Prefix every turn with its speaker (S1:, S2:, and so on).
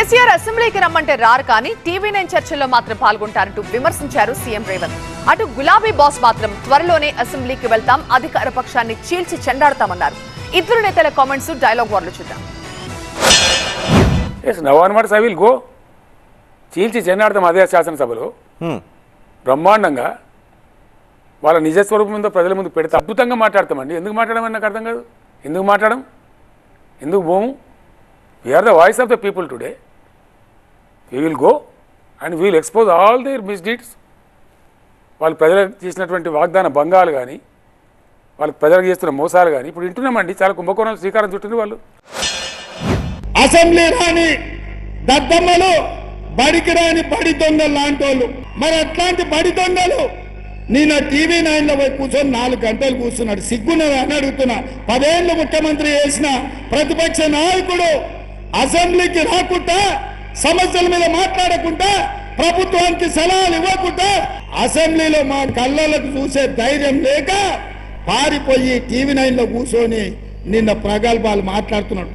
S1: కేసీఆర్ అసెంబ్లీకి రమ్మంటే రారు కానీ టీవీ9 చర్చల్లో మాత్రం పాల్గొంటారంటూ విమర్శించారు సీఎం రేవంత్. అటు గులాబీ బాస్ మాత్రం త్వరలోనే అసెంబ్లీకి వెళ్తాం, అధికార పక్షాన్ని చీల్చి చెండాడతామన్నారు. ఇద్దరు నేతల కామెంట్స్, డైలాగ్ వార్లు చూద్దాం.
S2: చీల్చి చెండాడతాం అదే శాసనసభలో బ్రహ్మాండంగా వాళ్ళ నిజస్వరూపం ముందు ప్రజల ముందు పెడితే అద్భుతంగా మాట్లాడతామండి. ఎందుకు మాట్లాడమని నాకు అర్థం కాదు. ఎందుకు మాట్లాడడం, ఎందుకు పోము? We're the voice of the people today. We will go and we will expose all their misdeeds. వాళ్ళు ప్రజలకు చేసినటువంటి వాగ్దాన భంగాలు కానీ, వాళ్ళకి ప్రజలకు చేస్తున్న మోసాలు కానీ ఇప్పుడు వింటున్నామండి. చాలా కుంభకోణం శ్రీకారం చుట్టింది వాళ్ళు.
S3: అసెంబ్లీ రాని దద్దమ్మలు, బడికి రాని బడి దొంగలు లాంటి వాళ్ళు. మరి అట్లాంటి బడి దొంగలు నిన్న టీవీ9లో పోయి కూర్చొని 4 గంటలు కూర్చున్నాడు. సిగ్గున్నది అని అడుగుతున్నా. 10 ఏళ్ళు ముఖ్యమంత్రి చేసిన ప్రతిపక్ష నాయకుడు అసెంబ్లీకి రాకుండా, సమస్యల మీద మాట్లాడకుండా, ప్రభుత్వానికి సలహాలు ఇవ్వకుండా, అసెంబ్లీలో మా కళ్ళలకు చూసే ధైర్యం లేక పారిపోయి టీవీ9లో కూర్చొని నిన్న ప్రగల్భాలు మాట్లాడుతున్నాడు.